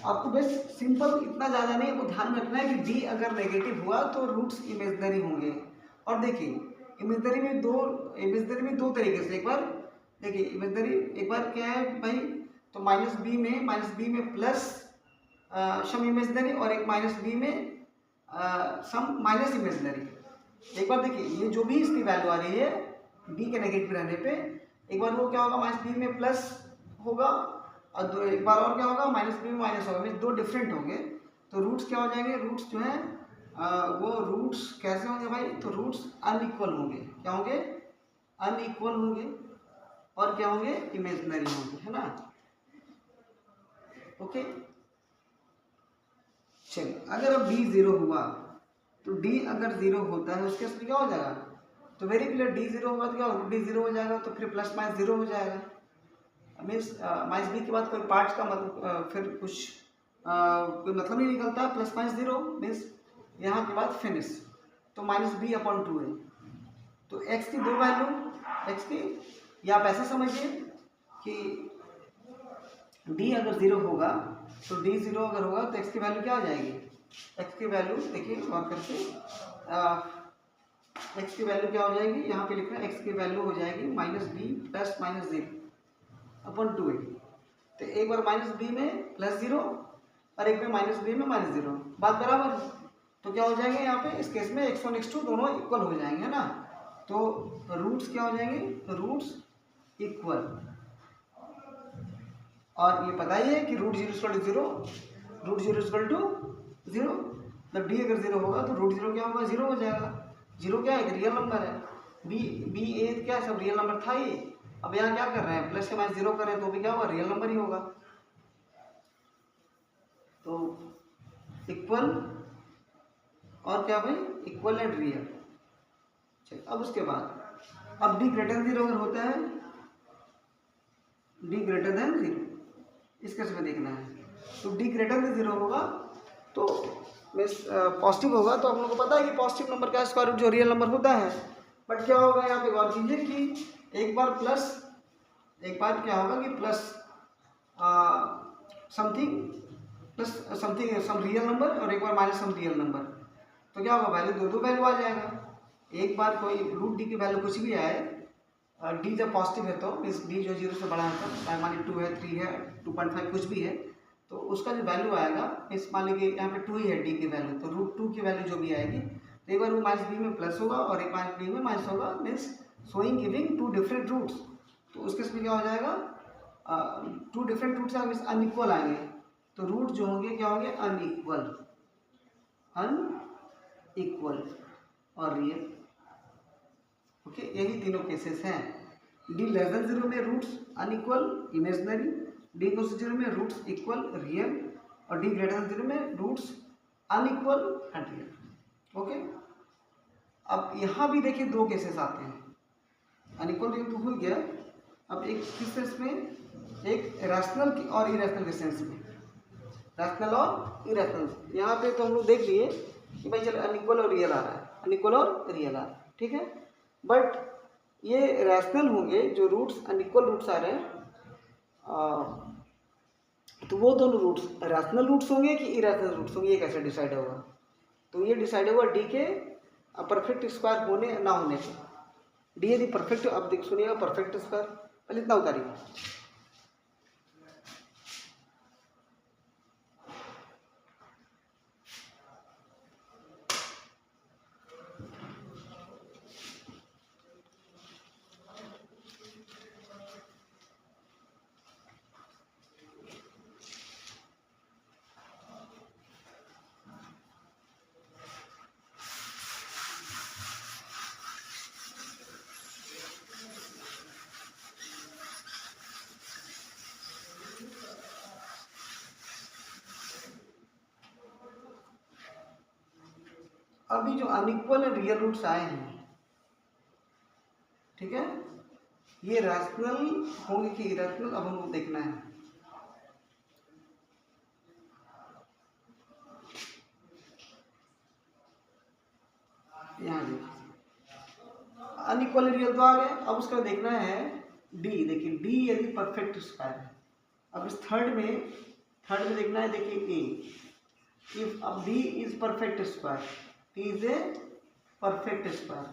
आपको बस सिंपल इतना ज़्यादा नहीं, आपको ध्यान रखना है कि डी अगर नेगेटिव हुआ तो रूट्स इमेजिनरी होंगे। और देखिए इमेजिनरी में दो तरीके से, एक बार देखिए इमेजिनरी एक बार क्या है भाई, तो -b में प्लस सम इमेजिनरी और एक -b में सम माइनस इमेजिनरी। एक बार देखिए ये जो भी इसकी वैल्यू आ रही है b के नेगेटिव रहने पे, एक बार वो क्या होगा, -b में प्लस होगा और एक बार और क्या होगा, -b में माइनस होगा, मीन्स दो डिफरेंट होंगे। तो रूट्स क्या हो जाएंगे, रूट्स जो है वो रूट्स कैसे होंगे भाई, तो रूट्स अनइक्वल होंगे, क्या होंगे, अनइक्वल होंगे, और क्या होंगे, इमेजिनरी होंगे, है ना। ओके चलिए, अगर अब d 0 हुआ तो d अगर 0 होता है उसके उसमें क्या हो जाएगा, तो वेरी क्लियर d 0 होगा तो क्या होगा, d 0 हो जाएगा, तो फिर प्लस माइनस 0 हो जाएगा, मीन्स -b के बाद कोई पार्ट्स का मतलब फिर कुछ कोई मतलब नहीं निकलता, प्लस माइनस 0 मीन्स यहाँ के बाद फिनिश, तो -b/2 है। तो x की दो वैल्यू, x की, या आप ऐसे समझिए कि d अगर 0 होगा तो d 0 अगर होगा तो x की वैल्यू क्या आ जाएगी, x की वैल्यू देखिए गौर करके, x की वैल्यू क्या हो जाएगी, यहाँ पे लिखना है x की वैल्यू हो जाएगी -b प्लस -0/2a। तो एक बार -b में +0 और एक में -b में -0, बात बराबर। तो क्या हो जाएंगे यहाँ पे, इस केस में x1 x2 दोनों इक्वल हो जाएंगे, है ना। तो रूट्स क्या हो जाएंगे, रूट्स इक्वल। और ये पता ही है कि रूट 0 = 0, रूट 0 = 0, मतलब d अगर 0 होगा तो रूट 0 क्या होगा, 0 हो जाएगा। 0 क्या है, एक रियल नंबर है, b a क्या है, सब रियल नंबर था ही। अब यहाँ क्या कर रहे हैं, प्लस के माइनस 0 कर रहे हैं तो भी क्या होगा, रियल नंबर ही होगा। तो इक्वल और क्या भाई, इक्वल एंड रियल। चलिए अब उसके बाद अब d > 0 अगर होता है, d > 0 इस केस में देखना है, तो d > 0 होगा तो मीन्स पॉजिटिव होगा। तो हम लोग को पता है कि पॉजिटिव नंबर का स्क्वायर रूट जो रियल नंबर होता है बट क्या होगा यहाँ पे गौर कीजिए कि एक बार क्या होगा कि plus something plus something some real number और एक बार माइनस सम रियल नंबर, तो क्या होगा वैल्यू दो वैल्यू आ जाएगा। एक बार कोई रूट डी की वैल्यू कुछ भी आए, डी जब पॉजिटिव है तो मीन्स डी जो 0 से बड़ा है, मान ली 2 है, 3 है, 2.5 कुछ भी है, तो उसका जो वैल्यू आएगा इस मान लीजिए यहाँ पे 2 ही है डी की वैल्यू, तो √2 की वैल्यू जो भी आएगी, तो एक बार वो माइनस बी में प्लस होगा और एक माइनस बी में माइनस होगा, means showing giving two different roots. तो उस केस में क्या हो जाएगा, two different roots means unequal आएंगे, तो रूट जो होंगे क्या होंगे अनइक्वल और रियल। ओके, यही तीनों केसेस हैं। डी लेस देन 0 में roots unequal imaginary, d equal to 0 में रूट्स इक्वल रियल, और डी ग्रेटर देन 0 में roots unequal and real. Okay, अब यहाँ भी देखिए दो केसेस आते हैं, अनइक्वल रियल तो हो गया, अब एक किस सेंस में, एक रैशनल और इरेशनल के सेंस में, रैशनल और इरेशनल। यहाँ पे तो हम लोग देख लिए कि भाई चलो अनइक्वल और रियल आ रहा है, अनइक्वल और रियल आ रहा है, ठीक है, बट ये रैशनल होंगे जो रूट्स अनइक्वल रूट्स आ रहे हैं, तो वो दोनों रूट्स रैशनल रूट्स होंगे कि इरेशनल रूट्स होंगे, ये कैसे डिसाइड होगा, तो ये डिसाइड होगा डी के परफेक्ट स्क्वायर होने ना होने से। डी यदि परफेक्ट, अब देख सुनिएगा परफेक्ट स्क्वायर, पहले इतना उतारिए, अभी जो अनइक्वल एंड रियल रूट्स आए हैं, ठीक है, ये रैशनल होंगे कि इरेशनल, अब हमको देखना है। यहाँ देखिए अनइक्वल रियल तो आ गए, अब उसका देखना है डी। देखिए डी यदि परफेक्ट स्क्वायर है, अब इस थर्ड में देखना है, देखिए ए, इफ अब D is perfect square, D is a perfect square.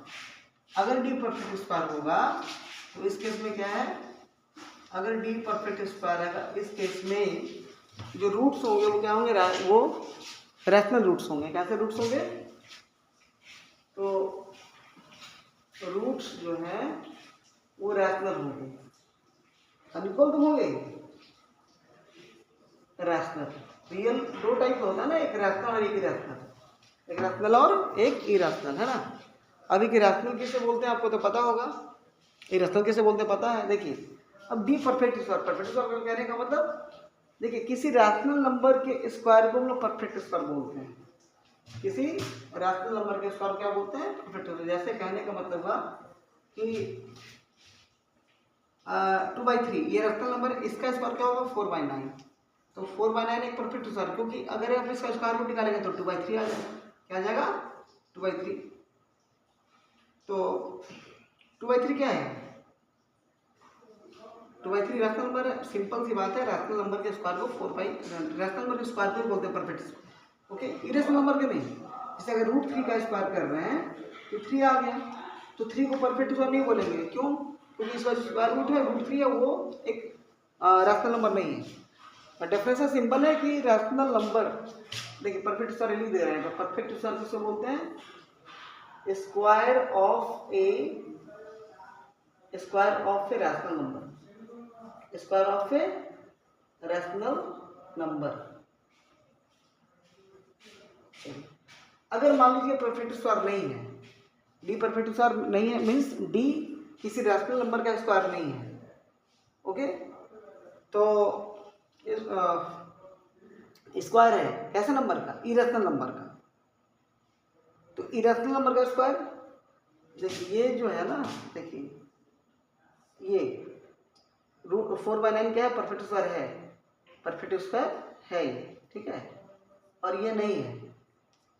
अगर डी परफेक्ट स्क्वायर होगा तो इस केस में क्या है, अगर डी परफेक्ट स्क्वायर है इस केस में जो रूट्स होंगे वो क्या होंगे, वो रैशनल रूट्स होंगे। कैसे रूट्स होंगे, तो रूट्स जो है वो रैशनल होंगे, अनइक्वल तो होंगे रैशनल। रियल दो टाइप का होता है ना, एक रैशनल और एक इरेशनल, एक रैशनल और एक इरेशनल, है ना। अभी के रैशनल किसे बोलते हैं आपको तो पता होगा, इरेशनल किसे बोलते हैं पता है। देखिए अब D perfect square, perfect square कहने का मतलब, देखिए किसी रैशनल नंबर के स्क्वायर को हम लोग परफेक्ट स्क्वायर बोलते हैं, किसी रैशनल नंबर के स्क्वायर क्या बोलते हैं, परफेक्ट स्क्वायर। जैसे कहने का मतलब हुआ कि 2/3 ये रैशनल नंबर, इसका स्क्वायर क्या होगा 4/9, तो 4/9 एक परफेक्ट स्क्वायर, क्योंकि अगर आप इसका स्क्वायर रूट निकालेंगे तो 2/3 आ जाएगा, क्या आ जाएगा 2/3। तो 2/3 क्या है, 2/3 रैशनल नंबर है, सिंपल सी बात है, रैशनल नंबर के स्क्वायर को 4/, रैशनल नंबर के स्क्वायर को बोलते हैं perfect square. Okay, irrational number के नहीं। जैसे अगर √3 का स्क्वायर कर रहे हैं तो 3 आ गया, तो 3 को परफेक्ट स्क्वायर नहीं बोलेंगे, क्यों, क्योंकि इसका जो स्क्वायर रूट है √3 है, वो एक रैशनल नंबर नहीं है। डिफरेंस सिंपल है कि रैशनल नंबर, देखिए परफेक्ट स्क्वायर लिख दे रहे हैं, तो परफेक्ट स्क्वायर किसको बोलते हैं, square of a rational number, square of a rational number. अगर मान लीजिए परफेक्ट स्क्वायर नहीं है, डी परफेक्ट स्क्वायर नहीं है, मीन्स डी किसी रैशनल नंबर का स्क्वायर नहीं है। ओके, तो स्क्वायर है कैसे नंबर का, इरेशनल नंबर का, तो इरेशनल नंबर का स्क्वायर, देखिए ये जो है ना, देखिए ये √4/9 क्या है, परफेक्ट स्क्वायर है, परफेक्ट स्क्वायर है ये, ठीक है, और ये नहीं है,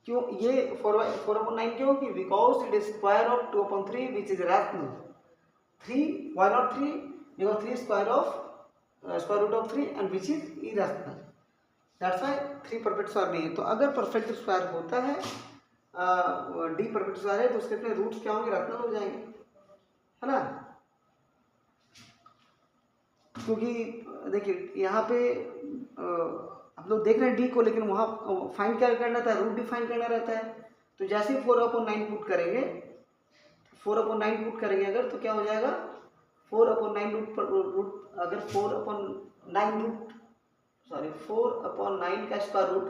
क्यों ये 4/9 क्यों? कि because it is square of 2/3 which is rational. 3 why not 3? Because 3 square root of 3 and which is irrational, that's why 3 perfect square नहीं है। तो अगर परफेक्ट स्क्वायर होता है डी परफेक्ट स्क्वायर है तो उसके अपने रूट्स क्या होंगे? रैशनल हो जाएंगे, है ना। क्योंकि देखिए यहाँ पे आप लोग देख रहे हैं डी को, लेकिन वहाँ फाइंड क्या करना रहता है? रूट डिफाइन करना रहता है। तो जैसे ही 4/9 पुट करेंगे, 4/9 पुट करेंगे अगर, तो क्या हो जाएगा? 4/9 रूट अगर 4/9 का स्क्वायर रूट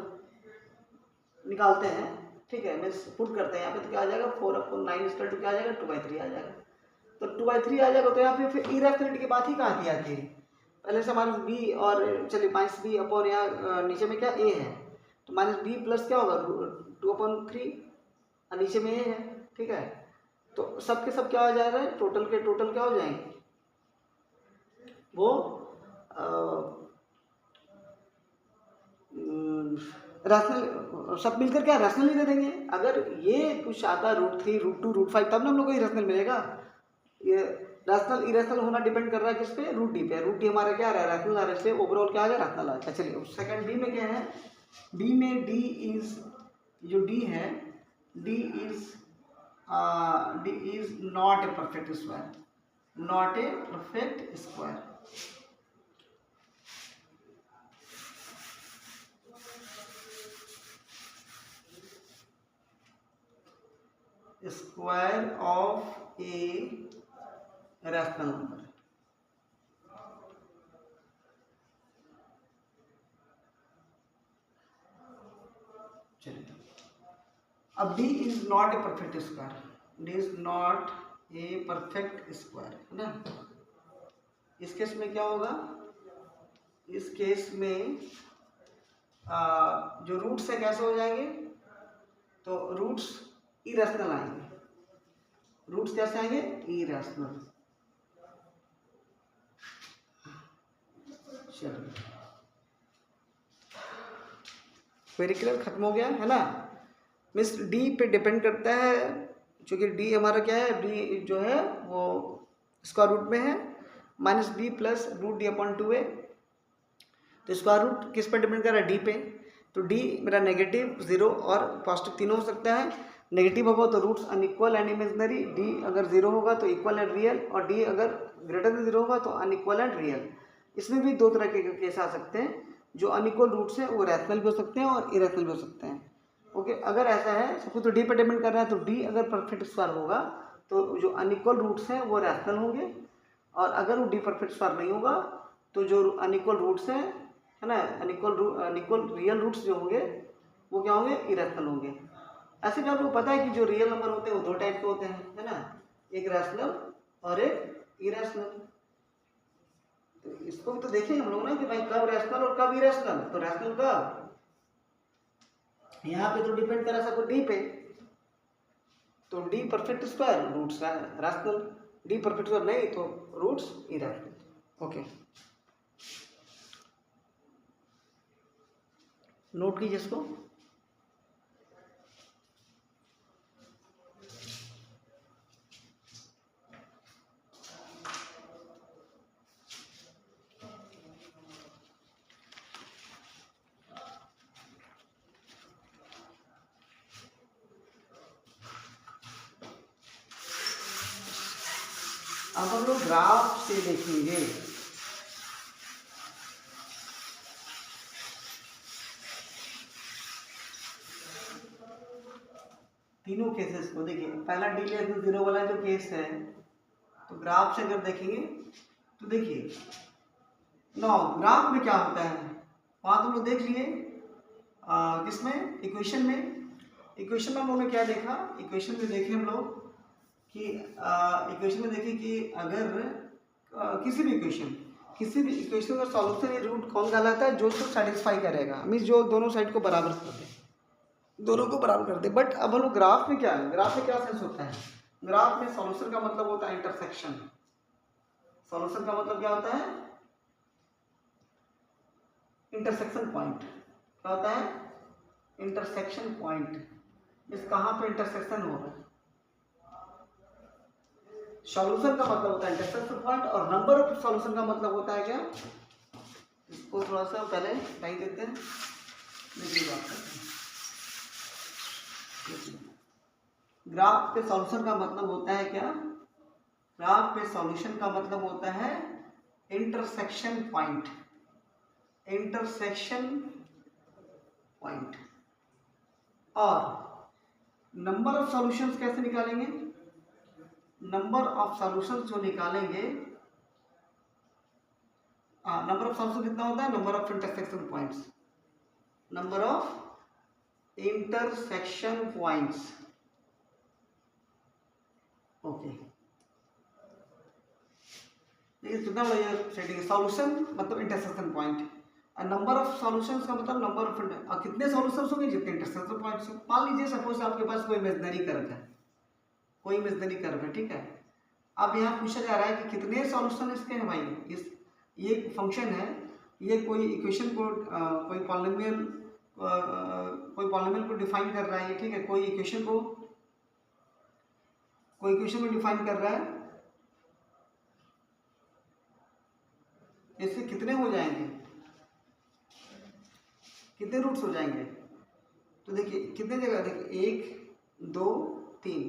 निकालते हैं, ठीक है, मीन्स पुट करते हैं यहाँ पे, तो क्या आ जाएगा? 4/9 स्क्वायर टू क्या आ जाएगा? 2/3 आ जाएगा। तो 2/3 आ जाएगा, तो यहाँ पे फिर इरेशनलिटी की बात ही कहाँ की आती है? पहले से माइनस बी और चलिए माइनस बी अपॉन यहाँ नीचे में क्या ए है, तो माइनस बी प्लस क्या होगा? 2/3 और नीचे में ए है, ठीक है। तो सब के सब क्या हो जा रहा है? टोटल के टोटल क्या हो जाएंगे? वो रैशनल सब मिलकर क्या रैशनल ही दे देंगे। अगर ये कुछ आता √3 √2 √5 तब ना हम लोग को ही रैशनल मिलेगा। ये रैशनल इरेशनल होना डिपेंड कर रहा है किस पे? रूट डी पे। रूट डी हमारा क्या आ रहा है? रैशनल आ रहा है, इसलिए ओवरऑल क्या आ गया? रैशनल आ गया। चलिए सेकंड डी में क्या है? डी में डी इज, जो डी है, D is not a perfect square, not a perfect square. Square of a rational number. चलिए अब D is not a perfect square, D is not a perfect square, है ना। इस केस में क्या होगा? इस केस में जो रूट्स है कैसे हो जाएंगे? तो रूट्स इरेशनल आएंगे। रूट्स कैसे आएंगे? इरेशनल। चलिए क्वेरी क्लियर, खत्म हो गया, है ना। मीन्स डी पे डिपेंड करता है, क्योंकि डी हमारा क्या है? डी जो है वो स्क्वायर रूट में है, minus B plus root D upon 2a। तो स्क्वायर रूट किस पर डिपेंड कर रहा है? डी पे। तो डी मेरा नेगेटिव, जीरो और पॉजिटिव तीनों हो सकता है। नेगेटिव होगा तो roots unequal and imaginary, d अगर जीरो होगा तो इक्वल एंड रियल, और डी अगर ग्रेटर देन जीरो होगा तो अनइक्वल एंड रियल। इसमें भी दो तरह के केस आ सकते हैं। जो अनइक्वल रूट्स हैं वो रैशनल भी हो सकते हैं और इरेशनल भी हो सकते हैं। ओके, अगर ऐसा है सब कुछ तो डी पर डिपेंड कर रहा है, तो डी अगर परफेक्ट स्क्वायर होगा तो जो अनइक्वल रूट्स हैं वो रैशनल होंगे, और अगर वो डी परफेक्ट स्क्वायर नहीं होगा तो जो अनइक्वल रूट्स हैं, है ना, अनइक्वल रियल रूट्स जो होंगे वो क्या होंगे? इरेशनल होंगे। ऐसे भी आपको पता है कि जो रियल नंबर होते हैं वो दो टाइप के होते हैं, है ना, एक रैशनल और एक इरेशनल। तो इसको भी तो देखेंगे हम लोग ना कि भाई कब रैशनल और कब इरेशनल। तो रैशनल कब? यहाँ पे तो डिपेंड करा सब डी पे, तो d perfect square roots rational, d perfect square नहीं तो रूट्स इरेशनल। ओके, नोट कीजिए इसको। अब हम लोग ग्राफ से देखेंगे। तीनों केसेस को देखिए। पहला डी लेस देन जीरो वाला जो केस है, तो ग्राफ से अगर देखेंगे तो देखिए नो ग्राफ में क्या होता है वहाँ तो हम लोग देख लिए किसमें? इक्वेशन में। इक्वेशन में हम लोगों ने क्या देखा? इक्वेशन में देखे हम लोग कि इक्वेशन में देखे कि अगर किसी भी इक्वेशन का सॉल्यूशन रूट कौन कहलाता है? जो तो सेटिस्फाई करेगा, मीन्स जो दोनों साइड को बराबर कर दे, दोनों को बराबर कर दे। बट अब हम लोग ग्राफ में क्या है? ग्राफ में क्या सेंस होता है? ग्राफ में सॉल्यूशन का मतलब होता है इंटरसेक्शन। सॉल्यूशन का मतलब क्या होता है? Intersection point. क्या होता है? Intersection point. इस कहाँ पे इंटरसेक्शन हो रहा है। सॉल्यूशन का मतलब होता है इंटरसेक्शन पॉइंट और नंबर ऑफ सॉल्यूशन का मतलब होता है क्या, इसको थोड़ा सा पहले टाइप देते हैं, देखिए बात करते हैं। ग्राफ पे सॉल्यूशन का मतलब होता है क्या, ग्राफ पे सॉल्यूशन का मतलब होता है इंटरसेक्शन पॉइंट, इंटरसेक्शन पॉइंट। और नंबर ऑफ सॉल्यूशंस कैसे निकालेंगे, नंबर ऑफ सॉल्यूशंस जो निकालेंगे, नंबर ऑफ सॉल्यूशन कितना होता है, number of intersection points, number of intersection points. Okay, देखिए कितना बढ़िया सेटिंग, सॉल्यूशन मतलब इंटरसेक्शन पॉइंट, और नंबर ऑफ सॉल्यूशंस का मतलब नंबर ऑफ कितने सॉल्यूशंस होंगे जितने इंटरसेक्शन पॉइंट्स। मान लीजिए सपोज आपके पास कोई इमेजिनरी कर्व है, कोई इमेजिनरी कर्व है, ठीक है। अब यहाँ पूछा जा रहा है कि कितने सॉल्यूशन इसके हैं भाई, इस ये फंक्शन है, ये कोई इक्वेशन को कोई पॉलिनोमियल को डिफाइन कर रहा है, ठीक है, कोई इक्वेशन को डिफाइन कर रहा है। इसके कितने हो जाएंगे, कितने रूट्स हो जाएंगे, तो देखिए कितने जगह, देखिए 1 2 3।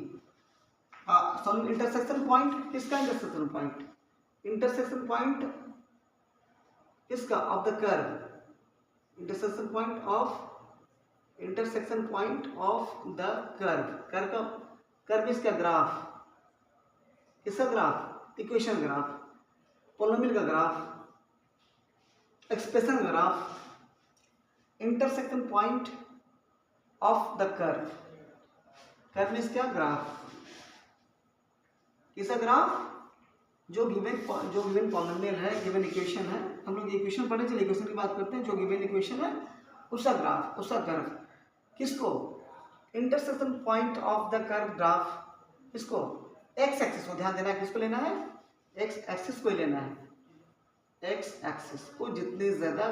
इंटरसेक्शन पॉइंट किसका, इंटरसेक्शन पॉइंट, इंटरसेक्शन पॉइंट किसका, of the curve, intersection point of, intersection point of the curve, curve इसका ग्राफ, किसका ग्राफ, इक्वेशन ग्राफ, पॉलिनोमियल का graph, expression graph, intersection point of the curve, curve means क्या, ग्राफ, किसका ग्राफ, जो गिवन पॉलिनोमियल है, गिवन इक्वेशन है, हम लोग इक्वेशन पढ़े, चलिए इक्वेशन की बात करते हैं, जो गिवन इक्वेशन है उसका ग्राफ, उसका कर्व, किसको, intersection point of the curve graph, किसको, एक्स एक्सिस को, ध्यान देना है किसको लेना है, एक्स एक्सिस को ही लेना है, एक्स एक्सिस को जितने ज्यादा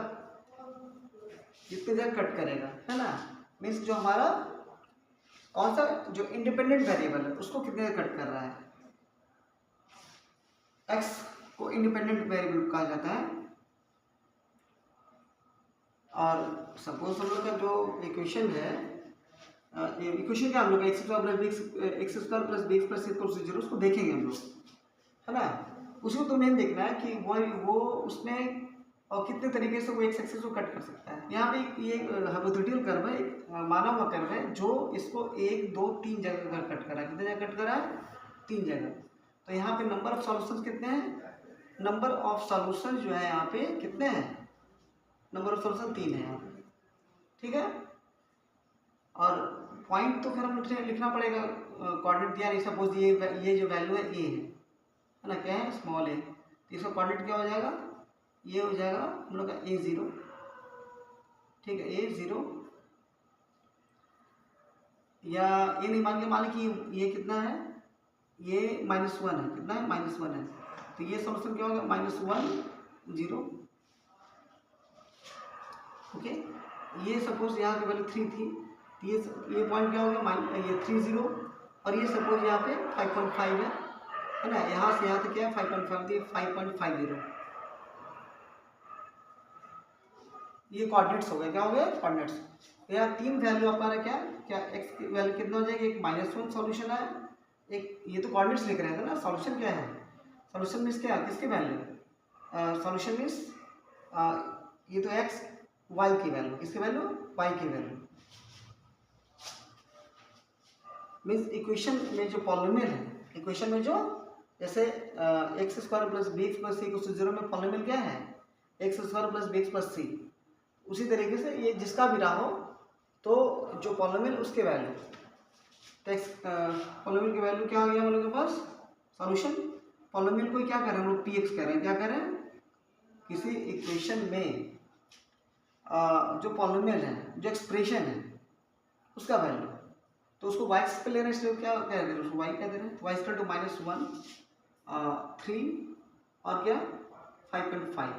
कट करेगा, है ना, मीन्स जो हमारा कौन सा, जो इंडिपेंडेंट वेरिएबल है उसको कितने कट कर रहा है, एक्स को इंडिपेंडेंट वेरिएबल कहा जाता है। और सपोज हम लोग का जो इक्वेशन है, इक्वेशन क्या हम लोग x square plus B x plus equal to 0, उसको देखेंगे हम लोग, है ना, उसको तो नहीं देखना है कि वो उसमें और कितने तरीके से वो एक्स एक्सिस को कट कर सकता है। यहाँ पे ये हाइपोथेटिकल कर्व है, एक माना हुआ कर्व है जो इसको 1 2 3 जगह कट करा है, कितने जगह कट करा है, 3 जगह। तो यहाँ पे नंबर ऑफ सॉल्यूशंस कितने हैं, नंबर ऑफ सॉल्यूशन जो है यहाँ पे कितने हैं, नंबर ऑफ सॉल्यूशन 3 है यहाँ पे, ठीक है। और पॉइंट तो फिर हम लिखना पड़ेगा, कोऑर्डिनेट दिया नहीं, सपोज ये जो वैल्यू है ए है ना, क्या है, स्मॉल ए, तो इसका कोऑर्डिनेट क्या हो जाएगा, ये हो जाएगा हम लोग का A0, ठीक है, A0, या ये नहीं मान के कि ये कितना है, ये -1 है, कितना है, -1 है, तो ये सॉल्यूशन क्या होगा, -1 0, ओके। ये सपोज यहाँ की वैल्यू 3 थी, तो ये पॉइंट क्या होगा, ये 3 0, और ये सपोज यहाँ पे 5.5 है ना, यहाँ से यहाँ तक क्या है 5.5, तो 5.50, ये कोऑर्डिनेट्स हो गए, क्या हो गए, कोऑर्डिनेट्स। यहाँ 3 वैल्यू आपका क्या क्या, एक्स की वैल्यू कितना हो जाएगी, एक -1 सॉल्यूशन है, एक ये तो कोऑर्डिनेट्स लिख रहे थे ना, सॉल्यूशन क्या है, सॉल्यूशन मीन्स क्या, किसकी वैल्यू, सॉल्यूशन मीन्स ये तो एक्स वाई की वैल्यू, किसकी वैल्यू, वाई की वैल्यू, मीन्स इक्वेशन में जो पॉलिनोमियल है, इक्वेशन में जो जैसे X square plus B x plus C को 0 में पॉलिनोमियल क्या है, X square plus B x plus C, उसी तरीके से ये जिसका भी रहा हो, तो जो पॉलिनोमियल उसके वैल्यू, तो एक्स पॉलिनोमियल की वैल्यू क्या आ गया हम लोग के पास, सॉल्यूशन, पॉलिनोमियल को क्या कर रहे हैं हम लोग, पी एक्स कह रहे हैं, क्या कर रहे हैं, किसी इक्वेशन में जो पॉलिनोमियल है, जो एक्सप्रेशन है उसका वैल्यू, तो उसको वाई एक्स पे ले रहे हैं, इसलिए क्या कह रहे हैं, उसको वाई कह दे रहे हैं, वाई इक्वल टू -1 3 और क्या 5.5,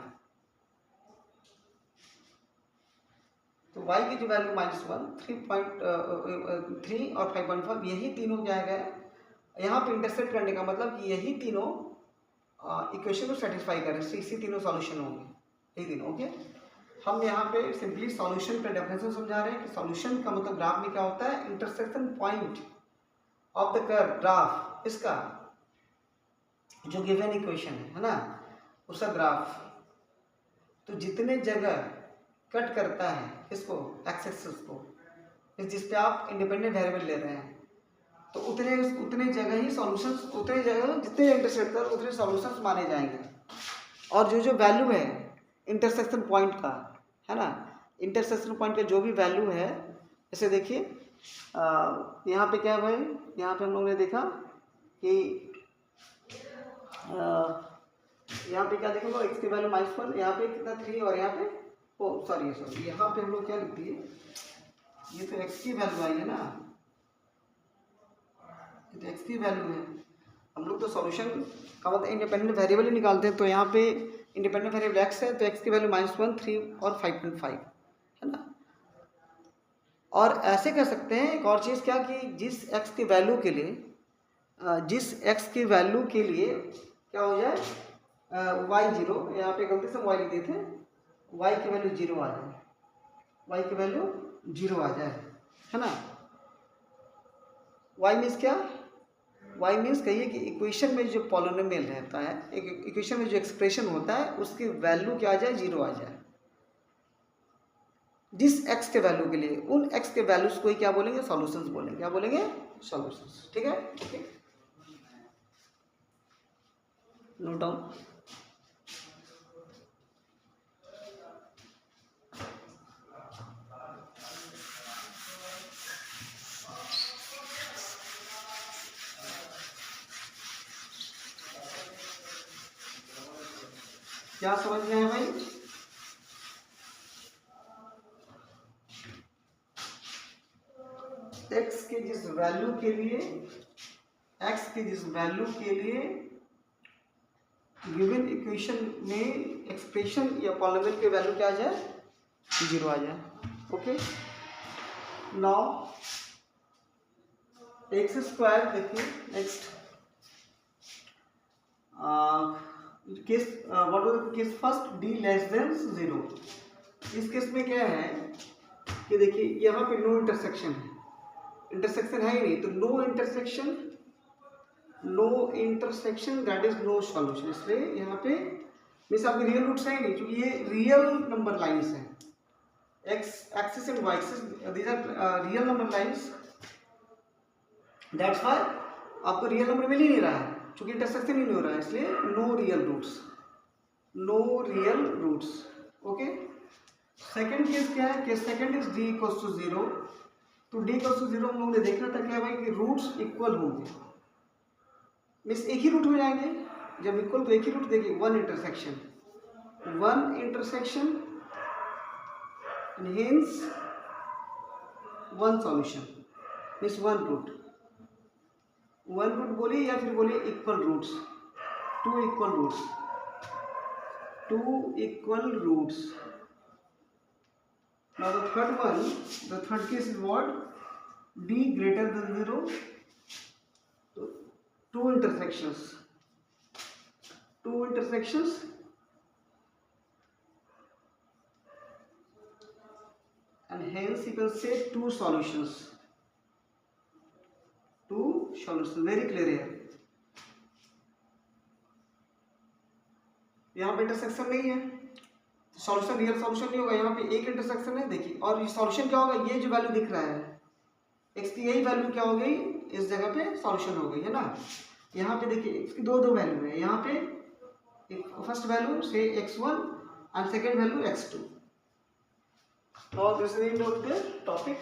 तो y की जो वैल्यू -1, 3.3 और 5.5 यही तीनों क्या है, यहाँ पे इंटरसेक्ट करने का मतलब कि यही तीनों इक्वेशन को सेटिस्फाई करें, इसी तीनों सॉल्यूशन होंगे, यही तीनों। ओके, हम यहाँ पे सिंपली सॉल्यूशन का डेफिनेशन समझा रहे हैं कि सॉल्यूशन का मतलब ग्राफ में क्या होता है, intersection point of the curve, graph इसका जो गिवन इक्वेशन है ना, उसका ग्राफ। तो जितने जगह कट करता है इसको, एक्स एक्सिस को, जिस पे आप इंडिपेंडेंट वेरिएबल ले रहे हैं, तो उतने जगह ही सॉल्यूशंस, उतने जगह जितने इंटरसेक्ट कर उतने सॉल्यूशंस माने जाएंगे। और जो वैल्यू है इंटरसेक्शन पॉइंट का, है ना, इंटरसेक्शन पॉइंट का जो भी वैल्यू है, जैसे देखिए यहाँ पे क्या है भाई, यहाँ पे हम लोगों ने देखा कि यहाँ पे क्या देखा, एक्स की वैल्यू -1, यहाँ पे कितना 3, और यहाँ पे सॉरी यहाँ पे हम लोग क्या लिख दिए, ये तो एक्स की वैल्यू आई है ना, ये तो एक्स की वैल्यू है। हम लोग तो सॉल्यूशन का मतलब इंडिपेंडेंट वेरिएबल ही निकालते हैं, तो यहाँ पे इंडिपेंडेंट वेरिएबल एक्स है, तो एक्स की वैल्यू -1, 3 और 5.5 है ना। और ऐसे कर सकते हैं एक और चीज़, क्या कि जिस x की वैल्यू के लिए क्या हो जाए y 0, यहाँ पे गलती से y लिख देते हैं, y की वैल्यू 0 आ जाए, y की वैल्यू 0 आ जाए, है ना। y मीन्स क्या, y मीन्स कहिए कि इक्वेशन में जो पॉलिनोमियल रहता है, एक इक्वेशन में जो एक्सप्रेशन होता है उसकी वैल्यू क्या आ जाए, 0 आ जाए। जिस x के वैल्यू के लिए, उन x के वैल्यूज को ही क्या बोलेंगे, सॉल्यूशंस बोलेंगे, क्या बोलेंगे, सॉल्यूशंस। ठीक है, ओके, नोट डाउन। क्या समझ में आया भाई, x के जिस वैल्यू के लिए गिवन इक्वेशन में एक्सप्रेशन या पॉलिनोमियल के वैल्यू क्या आ जाए, 0 आ जाए। ओके, नाउ x², देखिए next case, what was the case first, d less than 0। इस केस में क्या है कि देखिए यहाँ पे नो इंटरसेक्शन है, इंटरसेक्शन है ही नहीं, तो no intersection that is no solution. इसलिए यहाँ पे मीन्स आपके रियल रूट्स है ही नहीं, क्योंकि ये रियल नंबर लाइंस हैं, x axis and y axis, these are real number lines, that's why आपको रियल नंबर मिल ही नहीं रहा है, क्योंकि इंटरसेक्शन ही नहीं हो रहा है, इसलिए no real roots. Okay, second case क्या है, case second is d equals to 0। तो d इक्वल्स टू 0 हम लोगों ने देखा था क्या भाई कि रूट्स इक्वल होंगे, मीन्स एक ही रूट हो जाएंगे, जब इक्वल तो एक ही रूट, देखिए one intersection and hence one solution, means one root बोलिए या फिर बोलिए equal roots, two equal roots. Now the third case is what, d greater than 0, so two intersections and hence you can say two solutions, very clear here। यहाँ पे इंटरसेक्शन नहीं है, सॉल्यूशन रियल सॉल्यूशन नहीं होगा, यहाँ पे एक इंटरसेक्शन है देखिए, और ये सॉल्यूशन क्या होगा, ये जो वैल्यू दिख रहा है x की, यही वैल्यू क्या हो गई, इस जगह पे सॉल्यूशन हो गई, है ना। यहाँ पे देखिए इसकी दो वैल्यू है, यहाँ पे फर्स्ट वैल्यू से x1 and second value x2। Now this is the topic.